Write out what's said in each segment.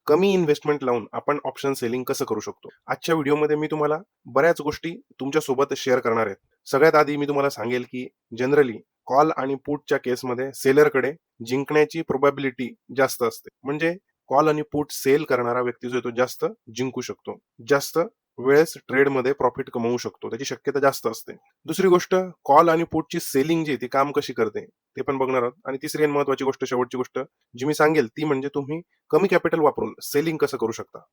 कमी इन्व्हेस्टमेंट लावून आपण ऑप्शन सेलिंग कसं करू शकतो. आजच्या व्हिडिओमध्ये मी तुम्हाला बऱ्याच गोष्टी तुमच्यासोबत शेअर करणार आहेत. सगळ्यात आधी मी तुम्हाला सांगेल की जनरली कॉल आणि पुटच्या केसमध्ये सेलरकडे जिंकण्याची प्रोबॅबिलिटी जास्त असते. म्हणजे कॉल आणि पुट सेल करणारा व्यक्ती जो आहे तो जास्त जिंकू शकतो. जास्त वेळेस ट्रेडमध्ये प्रॉफिट कमवू शकतो. त्याची शक्यता जास्त असते. दुसरी गोष्ट, कॉल आणि पुटची सेलिंग जी आहे ती काम कशी करते ते पण बघणार आहोत. आणि तिसरी आणि महत्वाची गोष्ट, शेवटची गोष्ट जी मी सांगेल ती म्हणजे तुम्ही कमी कॅपिटल वापरून सेलिंग कसं करू शकता.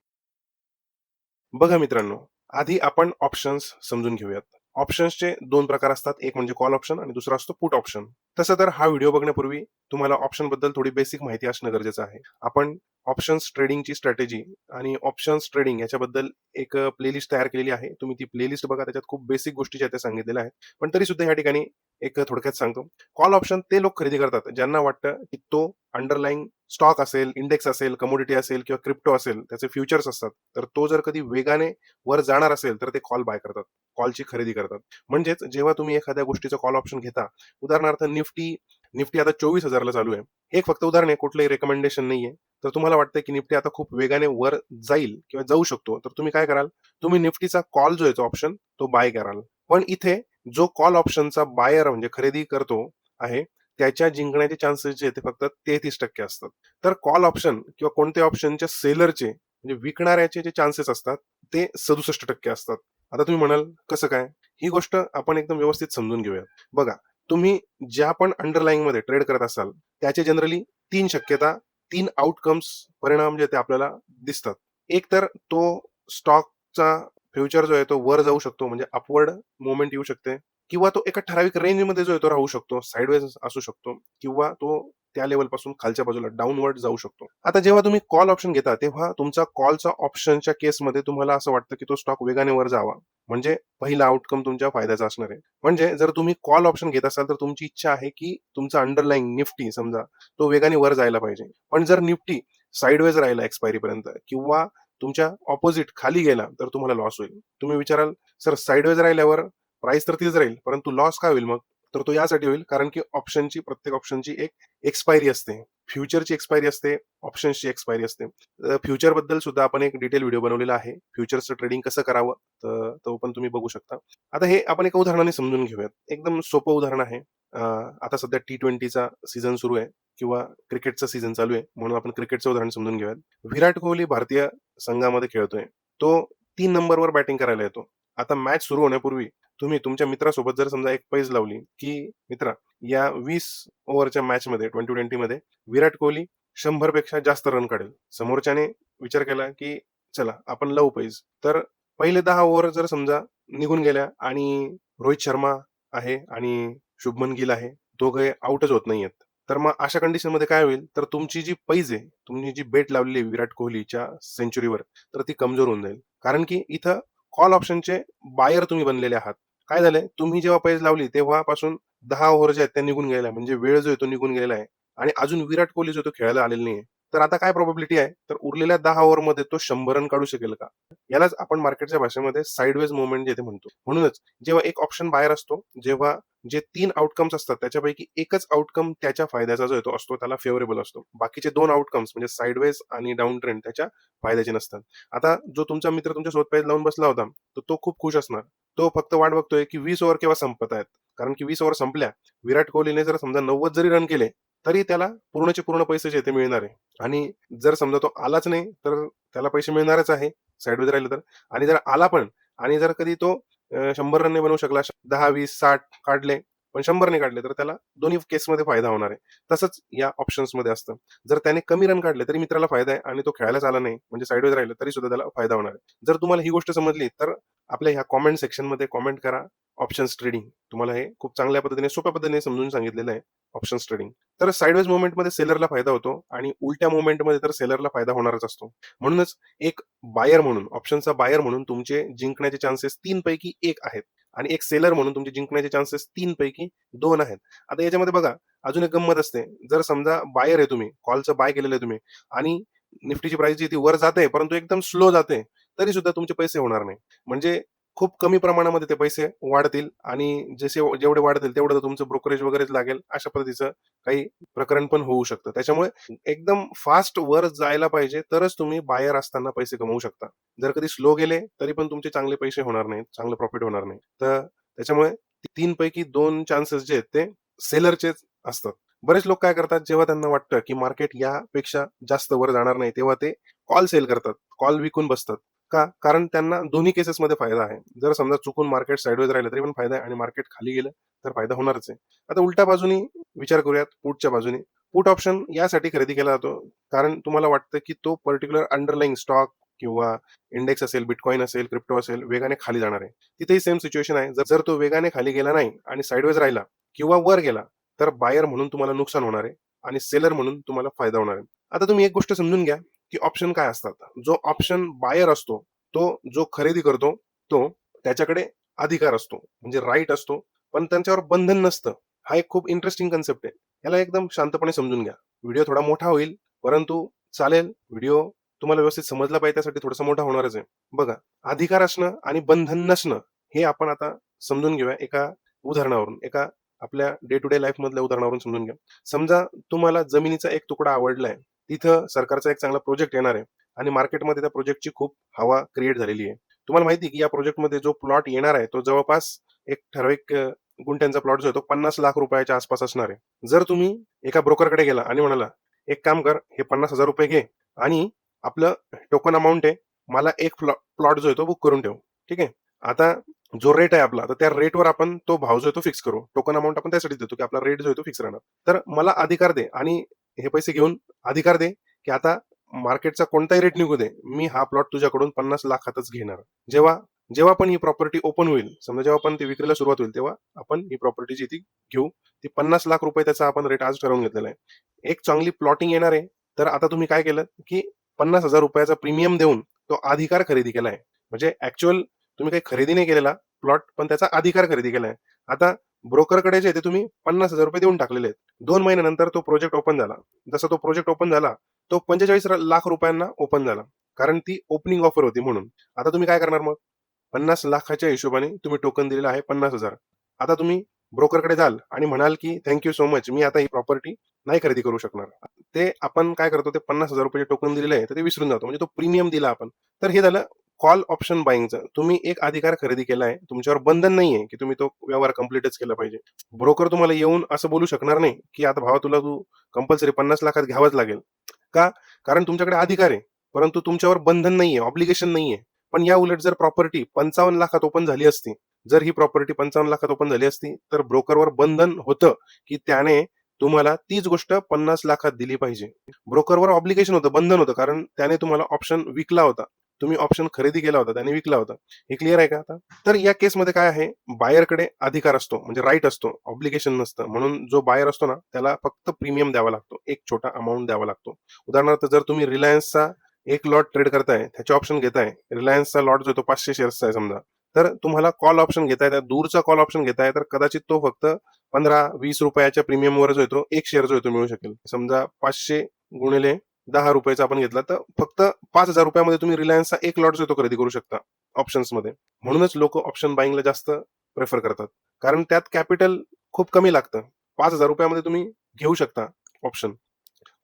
बघा मित्रांनो, आधी आपण ऑप्शन्स समजून घेऊयात. ऑप्शन्सचे दोन प्रकार असतात, एक म्हणजे कॉल ऑप्शन आणि दुसरा असतो पुट ऑप्शन. तसं तर हा व्हिडिओ बघण्यापूर्वी तुम्हाला ऑप्शन बद्दल थोडी बेसिक माहिती असणं गरजेचं आहे. आपण ऑप्शन्स ट्रेडिंगची स्ट्रॅटेजी आणि ऑप्शन्स ट्रेडिंग याच्याबद्दल एक प्लेलिस्ट तयार केलेली आहे. तुम्ही ती प्लेलिस्ट बघा, त्याच्यात खूप बेसिक गोष्टी ज्या त्या सांगितलेल्या आहेत. पण तरी सुद्धा या ठिकाणी एक थोडक्यात सांगतो. कॉल ऑप्शन ते लोक खरेदी करतात ज्यांना वाटतं की तो अंडरलाईंग स्टॉक असेल, इंडेक्स असेल, कमोडिटी असेल किंवा क्रिप्टो असेल, त्याचे फ्युचर्स असतात. तर तो जर कधी वेगाने वर जाणार असेल तर ते कॉल बाय करतात. कॉलची खरेदी करतात. म्हणजेच जेव्हा तुम्ही एखाद्या गोष्टीचा कॉल ऑप्शन घेता, उदाहरणार्थ निफ्टी निफ्टी आता 24,000 ला चालू आहे. हे एक फक्त उदाहरण आहे, कुठलंही रेकमेंडेशन नाहीये. तर तुम्हाला वाटतं की निफ्टी आता खूप वेगाने वर जाईल किंवा जाऊ शकतो. तर तुम्ही काय कराल? तुम्ही निफ्टीचा कॉल जो आहे तो ऑप्शन तो बाय कराल. पण इथे जो कॉल ऑप्शनचा बायर म्हणजे खरेदी करतो आहे, त्याच्या जिंकण्याचे चान्सेस जे ते फक्त 33% असतात. तर कॉल ऑप्शन किंवा कोणत्या ऑप्शनच्या सेलरचे म्हणजे विकणाऱ्याचे जे चान्सेस असतात ते 67% असतात. आता तुम्ही म्हणाल कसं काय? ही गोष्ट आपण एकदम व्यवस्थित समजून घेऊया. बघा, तुम्ही ज्या पण अंडरलाईंग मध्ये ट्रेड करत असाल त्याचे जनरली 3 शक्यता, 3 आउटकम्स परिणाम जे ते आपल्याला दिसतात. एक तर तो स्टॉकचा फ्युचर जो आहे तो वर जाऊ शकतो, म्हणजे अपवर्ड मोमेंट येऊ शकते, किंवा तो एका ठराविक रेंजमध्ये जो आहे तो राहू शकतो, साइडवेज असू शकतो, किंवा तो त्या लेवल पासून खालच्या बाजूला डाऊनवर्ड जाऊ शकतो. आता जेव्हा तुम्ही कॉल ऑप्शन घेता तेव्हा तुमचा कॉलचा ऑप्शनच्या केसमध्ये तुम्हाला असं वाटतं की तो स्टॉक वेगाने वर जावा, म्हणजे पहिला आउटकम तुमच्या फायद्याचा असणार आहे. म्हणजे जर तुम्ही कॉल ऑप्शन घेत असाल तर तुमची इच्छा आहे की तुमचा अंडरलाईंग निफ्टी समजा तो वेगाने वर जायला पाहिजे. पण जर निफ्टी साइडवेज राहिला एक्सपायरी पर्यंत किंवा तुमच्या ऑपोजिट खाली गेला तर तुम्हाला लॉस होईल. तुम्ही विचाराल, सर साइडवेज राहिल्यावर प्राइस तर तीच राहील, परंतु लॉस काय होईल मग? तर तो यासाठी होईल कारण की प्रत्येक ऑप्शनची एक एक्सपायरी असते. फ्युचरची एक्सपायरी असते, ऑप्शन्सची एक्सपायरी असते. फ्युचर बद्दल सुद्धा आपण एक डिटेल व्हिडिओ बनवलेला आहे. फ्युचरचं ट्रेडिंग कसं करावं, तर तो पण तुम्ही बघू शकता. आता हे आपण एका उदाहरणाने समजून घेऊयात. एकदम सोपं उदाहरण आहे. आता सध्या T20चा सीझन सुरू आहे किंवा क्रिकेटचा सीझन चालू आहे, म्हणून आपण क्रिकेटचं उदाहरण समजून घेऊयात. विराट कोहली भारतीय संघामध्ये खेळतोय. तो 3 नंबरवर बॅटिंग करायला येतो. आता मॅच सुरू होण्यापूर्वी तुम्ही तुमच्या मित्रासोबत जर समजा एक पैज लावली की मित्रा, या 20 ओव्हरच्या मॅचमध्ये 2020 मध्ये विराट कोहली 100 पेक्षा जास्त रन काढेल. समोरच्याने विचार केला की चला आपण लावू पैज. तर पहिले 10 ओव्हर जर समजा निघून गेल्या आणि रोहित शर्मा आहे आणि शुभमन गिल आहे, दोघे आउटच होत नाहीयेत. तर मग अशा कंडिशनमध्ये काय होईल, तर तुमची जी पैज आहे, तुम्ही जी बेट लावलेली आहे विराट कोहलीच्या सेंचुरीवर, तर ती कमजोर होऊन जाईल. कारण की इथं कॉल ऑप्शनचे बायर तुम्ही बनलेले आहात. काय झालंय, तुम्ही जेव्हा पैज लावली तेव्हापासून 10 ओव्हर जे आहेत त्या निघून गेलेल्या आहे. म्हणजे वेळ जो आहे तो निघून गेलेला आहे आणि अजून विराट कोहली जो तो खेळायला आलेला नाहीये. तर आता काय प्रोबॅबिलिटी आहे, तर उरलेल्या 10 ओव्हरमध्ये तो 100 रन काढू शकेल का? यालाच आपण मार्केटच्या भाषेमध्ये साइडवेज मूव्हमेंट जे ते म्हणतो. म्हणूनच जेव्हा एक ऑप्शन बाहेर असतो, जेव्हा जे 3 आउटकम्स असतात त्याच्यापैकी एकच आउटकम त्याच्या फायद्याचा जो आहे तो असतो, त्याला फेव्हरेबल असतो. बाकीचे 2 आउटकम्स म्हणजे साइडवेज आणि डाउन ट्रेंड त्याच्या फायद्याचे नसतात. आता जो तुमचा मित्र तुमच्या सोबत पेज लावून बसला होता, तर तो खूप खुश असणार. तो फक्त वाट बघतोय की 20 ओव्हर केव्हा संपत आहेत. कारण की 20 ओव्हर संपल्या, विराट कोहलीने जर समजा 90 जरी रन केले, तरी त्याला पूर्णचे पूर्ण पैसे जे ते मिळणार आहे. आणि जर समजा तो आलाच नाही, तर त्याला पैसे मिळणारच आहे, साइडवेज राहिलं तर. आणि जर आला पण, आणि जर कधी तो 100 रन नाही बनवू शकला, 10, 20, 60 काढले, पण 100 नाही काढले, तर त्याला दोन्ही केसमध्ये फायदा होणार आहे. तसंच या ऑप्शन्समध्ये असतं. जर त्याने कमी रन काढले तरी मित्राला फायदा आहे आणि तो खेळायलाच आला नाही, म्हणजे साइडवेज राहिलं तरी सुद्धा त्याला फायदा होणार आहे. जर तुम्हाला ही गोष्ट समजली तर आपल्या ह्या कॉमेंट सेक्शनमध्ये कॉमेंट करा ऑप्शन्स ट्रेडिंग. तुम्हाला हे खूप चांगल्या पद्धतीने, सोप्या पद्धतीने समजून सांगितलेलं आहे ऑप्शन्स ट्रेडिंग. तर साइडवेज मुव्हमेंटमध्ये सेलरला फायदा होतो आणि उलट्या मुव्हमेंटमध्ये तर सेलरला फायदा होणारच असतो. म्हणूनच एक बायर म्हणून, ऑप्शनचा बायर म्हणून तुमचे जिंकण्याचे चान्सेस 3 पैकी 1 आहेत आणि एक सेलर म्हणून तुमचे जिंकण्याचे चान्सेस 3 पैकी 2 आहेत. आता याच्यामध्ये बघा, अजून एक गंमत असते. जर समजा बायर आहे, तुम्ही कॉलचं बाय केलेलं आहे तुम्ही, आणि निफ्टीची प्राइस जी ती वर जाते परंतु एकदम स्लो जाते, तरी सुद्धा तुमचे पैसे होणार नाही. म्हणजे खूप कमी प्रमाणामध्ये ते पैसे वाढतील आणि जेवढे वाढतील तेवढं तर तुमचं ब्रोकरेज वगैरेच लागेल. अशा पद्धतीचं काही प्रकरण पण होऊ शकतं. त्याच्यामुळे एकदम फास्ट वर जायला पाहिजे, तरच तुम्ही बायर असताना पैसे कमवू शकता. जर कधी स्लो गेले, तरी पण तुमचे चांगले पैसे होणार नाहीत, चांगलं प्रॉफिट होणार नाही. तर त्याच्यामुळे 3 पैकी 2 चान्सेस जे आहेत ते सेलरचेच असतात. बरेच लोक काय करतात, जेव्हा त्यांना वाटतं, की मार्केट यापेक्षा जास्त वर जाणार नाही, तेव्हा ते कॉल सेल करतात. कॉल विकून बसतात. का? कारण त्यांना दोन्ही केसेसमध्ये फायदा आहे. जर समजा चुकून मार्केट साइडवेज राहिलं तरी पण फायदा आहे आणि मार्केट खाली गेलं तर फायदा होणारच आहे. आता उलट्या बाजूनी विचार करूयात, पुटच्या बाजूने. पुट ऑप्शन यासाठी खरेदी केला जातो, कारण तुम्हाला वाटतं, की तो पर्टिक्युलर अंडरलाईंग स्टॉक किंवा इंडेक्स असेल, बिटकॉइन असेल, क्रिप्टो असेल, वेगाने खाली जाणार आहे. तिथेही सेम सिच्युएशन आहे. जर तो वेगाने खाली गेला नाही आणि साइडवेज राहिला किंवा वर गेला, तर बायर म्हणून तुम्हाला नुकसान होणार आहे आणि सेलर म्हणून तुम्हाला फायदा होणार आहे. आता तुम्ही एक गोष्ट समजून घ्या, की ऑप्शन काय असतात. जो ऑप्शन बायर असतो, तो जो खरेदी करतो, तो त्याच्याकडे अधिकार असतो, म्हणजे राईट असतो, पण त्यांच्यावर बंधन नसतं. हा एक खूप इंटरेस्टिंग कन्सेप्ट आहे. याला एकदम शांतपणे समजून घ्या. व्हिडिओ थोडा मोठा होईल, परंतु चालेल. व्हिडिओ तुम्हाला व्यवस्थित समजला पाहिजे, त्यासाठी थोडासा मोठा होणारच आहे. बघा, अधिकार असणं आणि बंधन नसणं हे आपण आता समजून घेऊया एका उदाहरणावरून, एका आपल्या डे टू डे लाईफ मधल्या उदाहरणावरून समजून घ्या. समजा तुम्हाला जमिनीचा एक तुकडा आवडलाय, तिथं सरकारचा एक चांगला प्रोजेक्ट येणार आहे आणि मार्केटमध्ये त्या प्रोजेक्टची खूप हवा क्रिएट झालेली आहे. तुम्हाला माहिती आहे, की या प्रोजेक्टमध्ये जो प्लॉट येणार आहे, तो जवळपास एक ठराविक गुंठ्यांचा प्लॉट जो आहे, तो 50 लाख रुपयाच्या आसपास असणार आहे. जर तुम्ही एका ब्रोकरकडे गेला आणि म्हणाला, "एक काम कर, हे ₹50,000 घे आणि आपलं टोकन अमाउंट आहे, मला एक प्लॉट जो आहे तो बुक करून ठेव." ठीक आहे. आता जो रेट आहे आपला, तर त्या रेटवर आपण तो भाव जो आहे तो फिक्स करू. टोकन अमाउंट आपण त्यासाठी देतो, की आपला रेट जो आहे तो फिक्स राहणार. तर मला अधिकार दे आणि हे पैसे घेऊन अधिकार दे, की आता मार्केटचा कोणताही रेट निघू दे, मी हा प्लॉट तुझ्याकडून 50 लाखातच घेणार. जेव्हा जेव्हा पण ही प्रॉपर्टी ओपन होईल, समजा जेव्हा पण ती विक्रीला सुरुवात होईल, तेव्हा आपण ही प्रॉपर्टी जी ती घेऊ. ती 50 लाख रुपये त्याचा आपण रेट आज ठरवून घेतलेला आहे. एक चांगली प्लॉटिंग येणार आहे, तर आता तुम्ही काय केलं, की ₹50,000 चा प्रीमियम देऊन तो अधिकार खरेदी केलाय. म्हणजे ॲक्चुअल तुम्ही काही खरेदी नाही केलेला प्लॉट, पण त्याचा अधिकार खरेदी केलाय. आता ब्रोकरकडे जे आहे ते तुम्ही ₹50,000 देऊन टाकलेले आहेत. 2 महिन्यानंतर तो प्रोजेक्ट ओपन झाला. जसा तो प्रोजेक्ट ओपन झाला, तो 45 लाख रुपयांना ओपन झाला. कारण ती ओपनिंग ऑफर होती म्हणून. आता तुम्ही काय करणार मग? 50 लाखाच्या हिशोबाने तुम्ही टोकन दिलेलं आहे 50,000. आता तुम्ही ब्रोकरकडे जाल आणि म्हणाल, की "थँक सो मच. मी आता ही प्रॉपर्टी नाही खरेदी करू शकणार." ते आपण काय करतो, ते ₹50,000 टोकन दिलेलं आहे, तर ते विसरून जातो. म्हणजे तो प्रीमियम दिला आपण. तर हे झालं कॉल ऑप्शन बायिंगचं. तुम्ही एक अधिकार खरेदी केलाय. तुमच्यावर बंधन नाहीये, की तुम्ही तो व्यवहार कंप्लीटच केला पाहिजे. ब्रोकर तुम्हाला येऊन असं बोलू शकणार नाही, की "आता भावा तुला तू कंपल्सरी 50 लाखात घ्यावाच लागेल." का? कारण तुमच्याकडे अधिकार आहे. परंतु तुमच्यावर बंधन नाहीये, ऑब्लिगेशन नाहीये. पण या उलट जर प्रॉपर्टी 55 लाखात ओपन झाली असती, जर ही प्रॉपर्टी 55 लाखात ओपन झाली असती, तर ब्रोकरवर बंधन होतं, की त्याने तुम्हाला तीच गोष्ट 50 लाखात दिली पाहिजे. ब्रोकरवर ऑब्लिगेशन होतं, बंधन होतं, कारण त्याने तुम्हाला ऑप्शन विकला होता. तुम्ही ऑप्शन खरेदी केला होता, त्याने विकला होता. हे क्लिअर आहे का आता? तर या केसमध्ये काय आहे, बायरकडे अधिकार असतो, म्हणजे राईट असतो, ऑब्लिगेशन नसतं. म्हणून जो बायर असतो ना, त्याला फक्त प्रीमियम द्यावा लागतो. एक छोटा अमाउंट द्यावा लागतो. उदाहरणार्थ जर तुम्ही रिलायन्सचा एक लॉट ट्रेड करताय, त्याचे ऑप्शन घेताय. रिलायन्सचा लॉट जो आहे तो 500 शेअर्सचा आहे समजा. तर तुम्हाला कॉल ऑप्शन घेताय, त्या दूरचा कॉल ऑप्शन घेताय, तर कदाचित तो फक्त ₹15-20 प्रीमियमवर जो आहे तो 1 शेअर जो आहे तो मिळू शकेल. समजा 500 गुणिले ₹10 आपण घेतला, तर फक्त ₹5,000 मध्ये तुम्ही रिलायन्सचा एक लॉट जो आहे तो खरेदी करू शकता ऑप्शन्समध्ये. म्हणूनच लोकं ऑप्शन बायिंगला जास्त प्रिफर करतात. कारण त्यात कॅपिटल खूप कमी लागतं. ₹5,000 मध्ये तुम्ही घेऊ शकता ऑप्शन.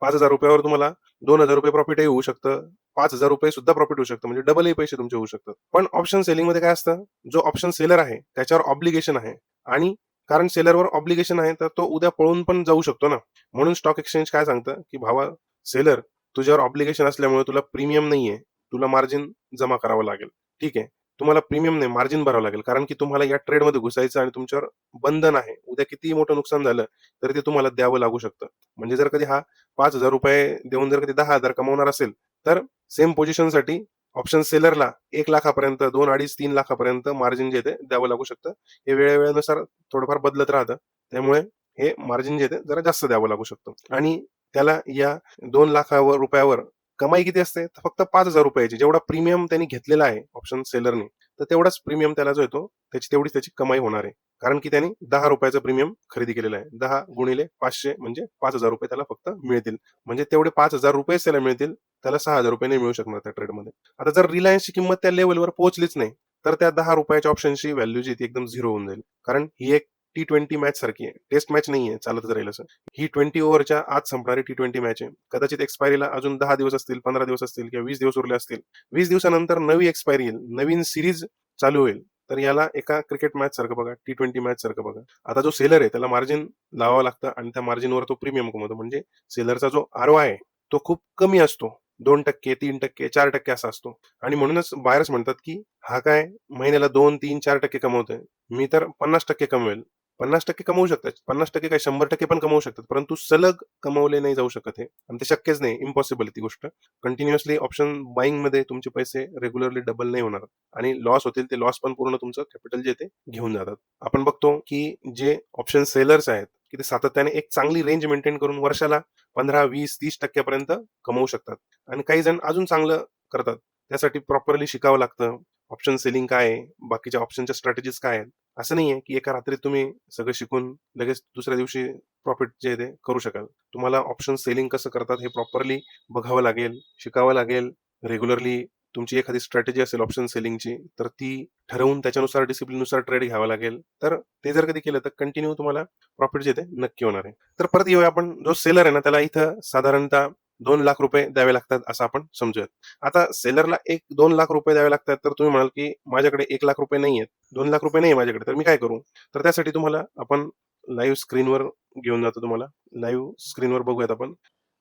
₹5,000 वर तुम्हाला ₹2,000 प्रॉफिटही होऊ शकतं. ₹5,000 सुद्धा प्रॉफिट होऊ शकतं. म्हणजे डबलही पैसे तुमचे होऊ शकतात. पण ऑप्शन सेलिंगमध्ये काय असतं? जो ऑप्शन सेलर आहे, त्याच्यावर ऑब्लिगेशन आहे आणि कारण सेलरवर ऑब्लिगेशन आहे, तर तो उद्या पळून पण जाऊ शकतो ना. म्हणून स्टॉक एक्सचेंज काय सांगतं, की भावा सेलर, तुझ्यावर ऑब्लिगेशन असल्यामुळे तुला प्रीमियम नाहीये. तुला मार्जिन जमा करावं लागेल. ठीक आहे. तुम्हाला प्रीमियम नाही, मार्जिन भरावं लागेल. कारण की तुम्हाला या ट्रेडमध्ये घुसायचं आणि तुमच्यावर बंधन आहे. उद्या कितीही मोठं नुकसान झालं, तरी ते तुम्हाला द्यावं लागू शकतं. म्हणजे जर कधी हा ₹5,000 देऊन जर कधी 10,000 कमवणार असेल, तर सेम पोझिशनसाठी ऑप्शन सेलरला 1,00,000पर्यंत 2, 2.5, 3 लाखापर्यंत मार्जिन जे आहे ते द्यावं लागू शकतं. हे वेळेनुसार थोडंफार बदलत राहतं. त्यामुळे हे मार्जिन जे आहे ते जरा जास्त द्यावं लागू शकतं आणि त्याला या 2,00,000 रुपयावर कमाई किती असते? तर फक्त ₹5,000 ची. जेवढा प्रीमियम त्यांनी घेतलेला आहे ऑप्शन सेलरने, तर तेवढाच प्रीमियम त्याला जो येतो, तेवढीच त्याची कमाई होणार आहे. कारण की त्यांनी ₹10 चा प्रीमियम खरेदी केलेला आहे. 10 गुणिले 500 म्हणजे ₹5,000 त्याला फक्त मिळतील. म्हणजे तेवढे ₹5,000 त्याला मिळतील. त्याला ₹6,000 नाही मिळू शकणार त्या ट्रेडमध्ये. आता जर रिलायन्सची किंमत त्या लेव्हलवर पोहोचलीच नाही, तर त्या 10 रुपयाच्या ऑप्शनची व्हॅल्यू जी ती एकदम झिरो होऊन जाईल. कारण ही एक T20 मॅच सारखी आहे. टेस्ट मॅच नाहीये, चालतच राहील असं. ही 20 ओव्हरच्या आत संपणारी T20 मॅच आहे. कदाचित एक्सपायरीला अजून 10 दिवस असतील, 15 दिवस असतील किंवा 20 दिवस उरले असतील. 20 दिवसानंतर नवी एक्सपायरी येईल, नवीन सीरीज चालू होईल. तर याला एका क्रिकेट मॅच सारखं बघा, T20 मॅच सारखं बघा. आता जो सेलर आहे त्याला मार्जिन लावावं लागतं आणि त्या मार्जिनवर तो प्रीमियम कमवतो. म्हणजे सेलरचा जो ROI आहे तो खूप कमी असतो. 2%, 3%, 4% असा असतो. आणि म्हणूनच बायर्स म्हणतात, की हा काय महिन्याला 2, 3, 4% कमवतोय. मी तर 50% कमवेल. 50% कमवू शकतात. 50% काय 100% पण कमवू शकतात. परंतु सलग कमवले नाही जाऊ शकत हे. आणि ते शक्यच नाही. इम्पॉसिबल आहे ती गोष्ट. कंटिन्युअसली ऑप्शन बाईंगमध्ये तुमचे पैसे रेग्युलरली डबल नाही होणार. आणि लॉस होतील ते लॉस पण पूर्ण तुमचं कॅपिटल जे ते घेऊन जातात. आपण बघतो, की जे ऑप्शन सेलर्स आहेत, की ते सातत्याने एक चांगली रेंज मेंटेन करून वर्षाला 15, 20, 30% पर्यंत कमवू शकतात. आणि काही जण अजून चांगलं करतात. त्यासाठी प्रॉपरली शिकावं लागतं. ऑप्शन सेलिंग काय आहे? बाकीच्या ऑप्शनच्या स्ट्रॅटेजीज काय आहेत? असं नाहीये, की एका रात्रीत तुम्ही सगळं शिकून लगेच दुसऱ्या दिवशी प्रॉफिट जे आहे ते करू शकाल. तुम्हाला ऑप्शन सेलिंग कसं करतात हे प्रॉपरली बघावं लागेल, शिकावं लागेल. रेग्युलरली तुमची एखादी स्ट्रॅटेजी असेल ऑप्शन सेलिंगची, तर ती ठरवून त्याच्यानुसार डिसिप्लिननुसार ट्रेड घ्यावा लागेल. तर ते जर कधी केलं तर कंटिन्यू तुम्हाला प्रॉफिट जे ते नक्की होणार आहे. तर परत येऊया आपण जो सेलर आहे ना त्याला इथं साधारणतः 2 लाख रुपये द्यावे लागतात असं आपण समजूयात. आता सेलरला 2 लाख रुपये द्यावे लागतात तर तुम्ही म्हणाल, की माझ्याकडे 1 लाख रुपये नाहीयेत. 2 लाख रुपये नाहीये माझ्याकडे तर मी काय करू? तर त्यासाठी तुम्हाला आपण लाईव्ह स्क्रीनवर घेऊन जातो तुम्हाला. लाईव्ह स्क्रीनवर बघूयात आपण.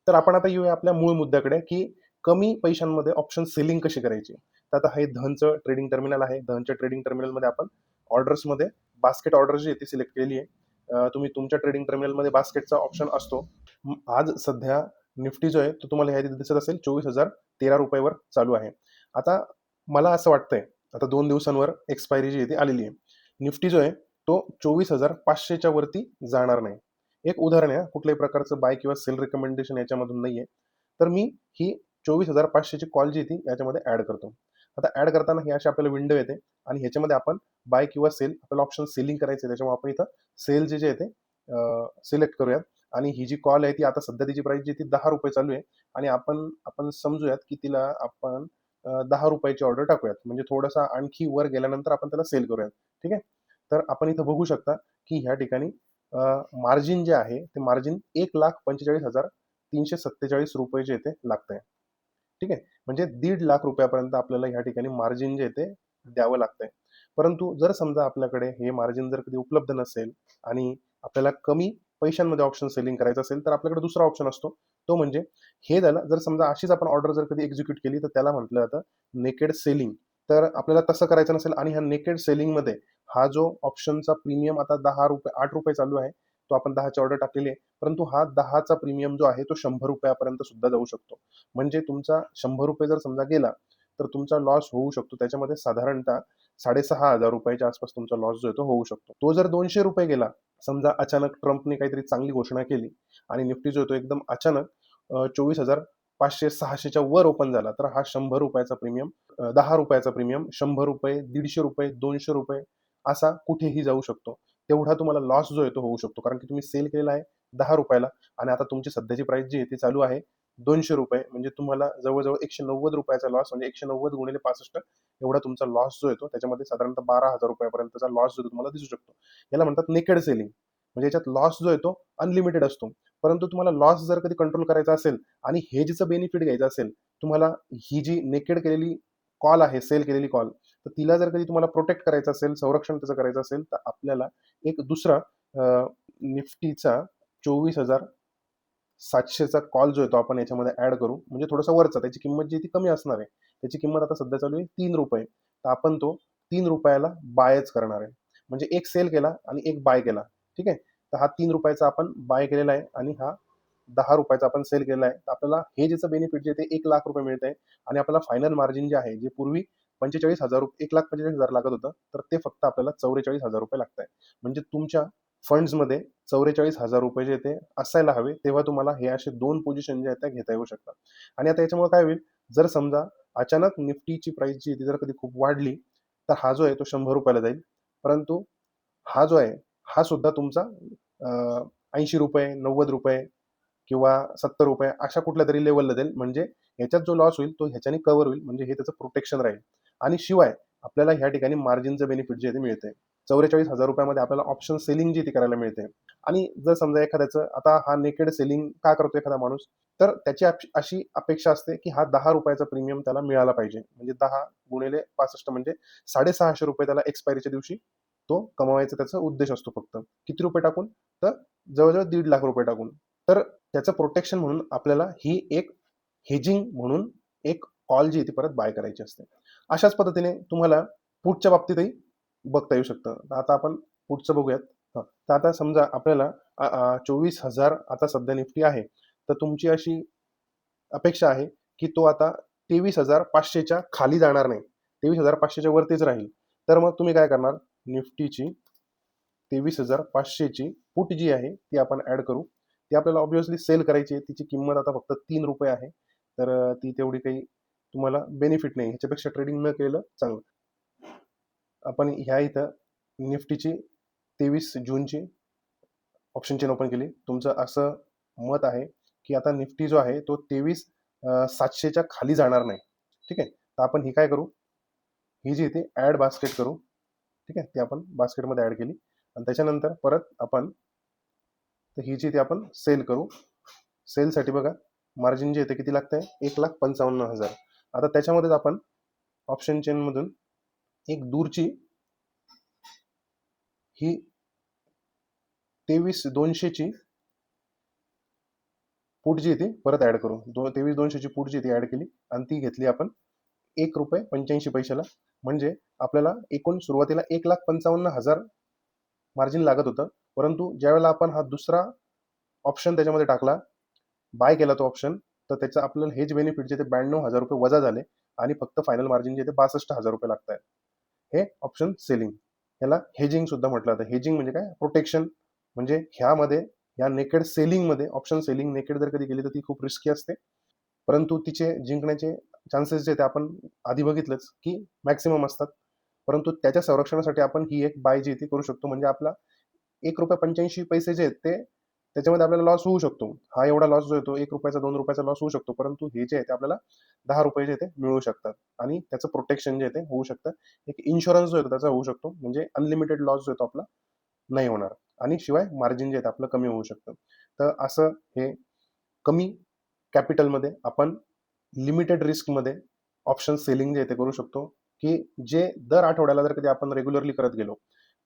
तर आपण आता येऊया आपल्या मूळ मुद्द्याकडे, की कमी पैशांमध्ये ऑप्शन सेलिंग कशी करायची? तर आता हे धनचं ट्रेडिंग टर्मिनल आहे. धनच्या ट्रेडिंग टर्मिनलमध्ये आपण ऑर्डर्समध्ये बास्केट ऑर्डर जी आहे ती सिलेक्ट केलेली आहे. तुम्ही तुमच्या ट्रेडिंग टर्मिनलमध्ये बास्केटचा ऑप्शन असतो. आज सध्या निफ्टी जो आहे तो तुम्हाला ह्या दिसत असेल 24,013 वर चालू आहे. आता मला असं वाटतंय, आता 2 दिवसांवर एक्सपायरी जी आहे ती आलेली आहे. निफ्टी जो आहे तो 24,500च्या वरती जाणार नाही. एक उदाहरण आहे, कुठल्याही प्रकारचं बाय किंवा सेल रिकमेंडेशन याच्यामधून नाहीये. तर मी ही 24,500ची कॉल जी आहे ती याच्यामध्ये ऍड करतो. आता ऍड करताना ही अशी आपल्याला विंडो येते आणि ह्याच्यामध्ये आपण बाय किंवा सेल आपल्याला ऑप्शन सेलिंग करायचं आहे. त्याच्यामुळे आपण इथं सेल जे आहे ते सिलेक्ट करूयात. आणि ही जी कॉल आहे ती आता सध्या तिची प्राइस जी ती ₹10 चालू आहे. आणि आपण आपण समजूयात की तिला आपण ₹10 ऑर्डर टाकूयात. म्हणजे थोडासा आणखी वर गेल्यानंतर आपण त्याला सेल करूयात. ठीक आहे. तर आपण इथं बघू शकता की ह्या ठिकाणी मार्जिन जे आहे ते मार्जिन ₹1,45,347 जे ते लागतंय. ठीक आहे. म्हणजे 1.5 लाख रुपयापर्यंत आपल्याला ह्या ठिकाणी मार्जिन जे आहे ते द्यावं लागतंय. परंतु जर समजा आपल्याकडे हे मार्जिन जर कधी उपलब्ध नसेल आणि आपल्याला कमी पैशांमध्ये ऑप्शन सेलिंग करायचं असेल तर आपल्याकडे दुसरा ऑप्शन असतो. तो म्हणजे हे झालं. जर समजा अशीच आपण ऑर्डर जर कधी एक्झिक्यूट केली तर त्याला म्हटलं जातं नेकेड सेलिंग. तर आपल्याला तसं करायचं नसेल आणि ह्या नेकेड सेलिंगमध्ये हा जो ऑप्शनचा प्रीमियम आता ₹10 ₹8 चालू आहे. तो आपण 10ची ऑर्डर टाकलेली आहे. परंतु हा 10चा प्रीमियम जो आहे तो ₹100 सुद्धा जाऊ शकतो. म्हणजे तुमचा ₹100 जर समजा गेला तर तुमचा लॉस होऊ शकतो. त्याच्यामध्ये साधारणतः ₹6,500 आसपास तुमचा लॉस जो आहे तो होऊ शकतो. तो जर ₹200 गेला, समजा अचानक ट्रम्पने काहीतरी चांगली घोषणा केली आणि निफ्टी जो आहे तो एकदम अचानक 24,500-600च्या वर ओपन झाला, तर हा ₹100 प्रीमियम, ₹10 प्रीमियम, ₹100, ₹150, ₹200 असा कुठेही जाऊ शकतो. तेवढा तुम्हाला लॉस जो आहे तो होऊ शकतो. कारण की तुम्ही सेल केलेला आहे ₹10 आणि आता तुमची सध्याची प्राइस जी आहे ती चालू आहे ₹200. म्हणजे तुम्हाला जवळ-जवळ ₹190 लॉस, म्हणजे 190 गुणिले 65 एवढा तुमचा लॉस जो येतो त्याच्यामध्ये साधारणतः ₹12,000 पर्यंतचा लॉस जो तुम्हाला दिसू शकतो. याला म्हणतात नेकेड सेलिंग. म्हणजे याच्यात लॉस जो येतो अनलिमिटेड असतो. परंतु तुम्हाला लॉस जर कधी कंट्रोल करायचा असेल आणि हेजचं बेनिफिट घ्यायचं असेल, तुम्हाला ही जी नेकेड केलेली कॉल आहे, सेल केलेली कॉल, तर तिला जर कधी तुम्हाला प्रोटेक्ट करायचं असेल, संरक्षण त्याचं करायचं असेल, तर आपल्याला एक दुसरा निफ्टीचा 24,700चा कॉल जो आहे तो आपण याच्यामध्ये ऍड करू. म्हणजे थोडासा वरचा, त्याची किंमत जी ती कमी असणार आहे. त्याची किंमत आता सध्या चालू आहे ₹3. तर आपण तो ₹3 बायच करणार आहे. म्हणजे एक सेल केला आणि एक बाय केला. ठीक आहे. तर हा ₹3 आपण बाय केलेला आहे आणि हा ₹10 आपण सेल केलेला आहे. तर आपल्याला हे ज्याचं बेनिफिट जे ते ₹1,00,000 मिळत आहे. आणि आपल्याला फायनल मार्जिन जे आहे, जे पूर्वी 45,000 ₹1,45,000 लागत होतं, तर ते फक्त आपल्याला ₹44,000 लागत आहे. म्हणजे तुमच्या फंड्समध्ये ₹44,000 जे ते असायला हवे, तेव्हा तुम्हाला हे असे 2 पोझिशन जे आहेत त्या घेता येऊ शकतात. आणि आता याच्यामुळे काय होईल, जर समजा अचानक निफ्टीची प्राइस जी आहे ती जर कधी खूप वाढली, तर हा जो आहे तो ₹100 जाईल. परंतु हा जो आहे, हा सुद्धा तुमचा ₹80, ₹90 किंवा ₹70 अशा कुठल्यातरी लेव्हलला जाईल. म्हणजे ह्याच्यात जो लॉस होईल तो ह्याच्याने कव्हर होईल. म्हणजे हे त्याचं प्रोटेक्शन राहील. आणि शिवाय आपल्याला ह्या ठिकाणी मार्जिनचं बेनिफिट जे आहे ते मिळते. 44,000 रुपयामध्ये आपल्याला ऑप्शन सेलिंग जी ती करायला मिळते. आणि जर समजा एखाद्याचं आता हा नेकेड सेलिंग का करतो एखादा माणूस, तर त्याची अशी अपेक्षा असते की हा 10 रुपयाचा प्रीमियम त्याला मिळाला पाहिजे. म्हणजे 10 गुणिले 65 म्हणजे ₹650 त्याला एक्सपायरीच्या दिवशी तो कमवायचा त्याचा उद्देश असतो फक्त. किती रुपये टाकून? तर जवळ-जवळ ₹1,50,000 टाकून. तर त्याचं प्रोटेक्शन म्हणून आपल्याला ही एक हेजिंग म्हणून एक कॉल जी ती परत बाय करायची असते. अशाच पद्धतीने तुम्हाला पुटच्या बाबतीतही बघता येऊ शकतं. तर आता आपण पुटचं बघूयात. तर आता समजा आपल्याला 24,000 आता सध्या निफ्टी आहे. तर तुमची अशी अपेक्षा आहे की तो आता 23,500च्या खाली जाणार नाही. 23,500च्या वरतीच राहील. तर मग तुम्ही काय करणार? निफ्टीची 23,500ची पुट जी आहे ती आपण ॲड करू. ती आपल्याला ऑब्व्हियसली सेल करायची आहे. तिची किंमत आता फक्त ₹3 आहे. तर ती तेवढी काही तुम्हाला बेनिफिट नाही. ह्याच्यापेक्षा ट्रेडिंग न केलेलं चांगलं. आपण ह्या इथं निफ्टीची 23 जूनची ऑप्शन चेन ओपन केली. तुमचं असं मत आहे की आता निफ्टी जो आहे तो 23,700च्या खाली जाणार नाही. ठीक आहे. तर आपण ही काय करू? ही जी इथे ॲड बास्केट करू. ठीक आहे. ती आपण बास्केटमध्ये ॲड केली आणि त्याच्यानंतर परत आपण ही जी ती आपण सेल करू. सेलसाठी बघा मार्जिन जे येते किती लागतंय? 1,55,000. आता त्याच्यामध्येच आपण ऑप्शन चेनमधून एक दूरची ही 23,200ची पुट जी ती परत ॲड करू. 23,200ची पुट जी ती ॲड केली आणि ती घेतली आपण ₹1.85 म्हणजे आपल्याला एकूण सुरुवातीला 1,55,000 मार्जिन लागत होतं. परंतु ज्यावेळेला आपण हा दुसरा ऑप्शन त्याच्यामध्ये टाकला, बाय केला तो ऑप्शन, तर त्याचं आपल्याला हेज बेनिफिट जे ते ₹92,000 वजा झाले आणि फक्त फायनल मार्जिन जे ते ₹62,000 लागत आहे. हे ऑप्शन सेलिंग. याला हेजिंग सुद्धा म्हटलं जातं. हेजिंग म्हणजे काय? प्रोटेक्शन. म्हणजे ह्यामध्ये या नेकेड सेलिंगमध्ये ऑप्शन सेलिंग नेकेड जर कधी केली तर ती खूप रिस्की असते. परंतु तिचे जिंकण्याचे चान्सेस जे ते आपण आधी बघितलंच की मॅक्सिमम असतात. परंतु त्याच्या संरक्षणासाठी आपण ही एक बाय जी ती करू शकतो. म्हणजे आपला ₹1.85 जे आहेत ते त्याच्यामध्ये आपल्याला लॉस होऊ शकतो. हा एवढा लॉस जो येतो ₹1 ₹2 लॉस होऊ शकतो. परंतु हे जे आहे ते आपल्याला ₹10 जे ते मिळू शकतात आणि त्याचं प्रोटेक्शन जे आहे ते होऊ शकतं. एक इन्शुरन्स जो येतो त्याचा होऊ शकतो. म्हणजे अनलिमिटेड लॉस जो येतो आपला नाही होणार आणि शिवाय मार्जिन जे आहे ते आपलं कमी होऊ शकतं. तर असं हे कमी कॅपिटलमध्ये आपण लिमिटेड रिस्कमध्ये ऑप्शन सेलिंग जे आहे ते करू शकतो, की जे दर आठवड्याला जर कधी आपण रेग्युलरली करत गेलो,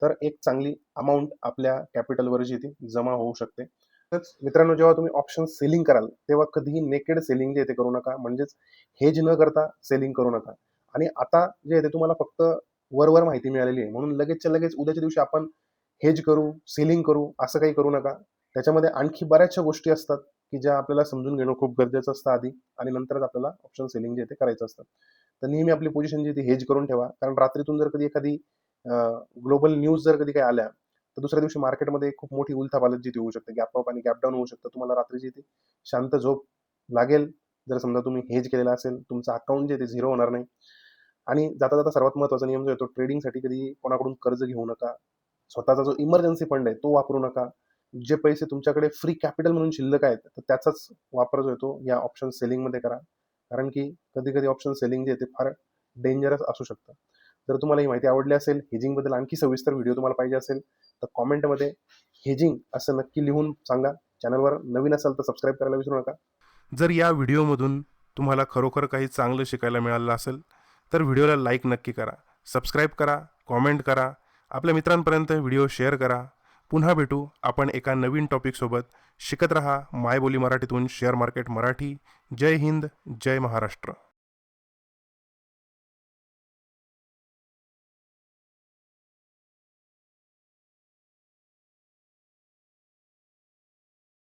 तर एक चांगली अमाउंट आपल्या कॅपिटलवर जी ती जमा होऊ शकते. तर मित्रांनो, जेव्हा तुम्ही ऑप्शन सेलिंग कराल, तेव्हा कधीही नेकेड सेलिंग जे आहे ते करू नका. म्हणजेच हेज न करता सेलिंग करू नका. आणि आता जे आहे ते तुम्हाला फक्त वर माहिती मिळालेली आहे. म्हणून लगेचच्या लगेच उद्याच्या दिवशी आपण हेज करू, सेलिंग करू, असं काही करू नका. त्याच्यामध्ये आणखी बऱ्याचशा गोष्टी असतात, की ज्या आपल्याला समजून घेणं खूप गरजेचं असतं आधी आणि नंतरच आपल्याला ऑप्शन सेलिंग जे आहे ते करायचं असतं. तर नेहमी आपली पोझिशन जी ती हेज करून ठेवा. कारण रात्रीतून जर कधी एखादी ग्लोबल न्यूज जर कधी काही आल्या, तर दुसऱ्या दिवशी मार्केटमध्ये खूप मोठी उलथापालथ जी ती होऊ शकते. गॅप अप आणि गॅप डाऊन होऊ शकतं. तुम्हाला रात्रीची ती शांत झोप लागेल. जर समजा तुम्ही हेज केलेला असेल, तुमचं अकाउंट जे ते झिरो होणार नाही. आणि जाता सर्वात महत्त्वाचा नियम जो आहे तो ट्रेडिंगसाठी कधी कोणाकडून कर्ज घेऊ नका. स्वतःचा जो इमर्जन्सी फंड आहे तो वापरू नका. जे पैसे तुमच्याकडे फ्री कॅपिटल म्हणून शिल्लक आहेत, तर त्याचाच वापर जो आहे तो या ऑप्शन सेलिंगमध्ये करा. कारण की कधी-कधी ऑप्शन सेलिंग जे आहे ते फार डेंजरस असू शकतं. जर तुम्हाला ही माहिती आवडली असेल, हेजिंगबद्दल आणखी सविस्तर व्हिडिओ तुम्हाला पाहिजे असेल, तर कमेंटमध्ये हेजिंग असं नक्की लिहून सांगा. चॅनलवर नवीन असाल तर सबस्क्राईब करायला विसरू नका. जर या व्हिडिओमधून तुम्हाला खरोखर काही चांगलं शिकायला मिळालं असेल, तर व्हिडिओला लाईक नक्की करा, सबस्क्राईब करा, कॉमेंट करा, आपल्या मित्रांपर्यंत व्हिडिओ शेअर करा. पुन्हा भेटू आपण एका नवीन टॉपिकसोबत. शिकत रहा मायबोली मराठीतून शेअर मार्केट मराठी. जय हिंद, जय महाराष्ट्र.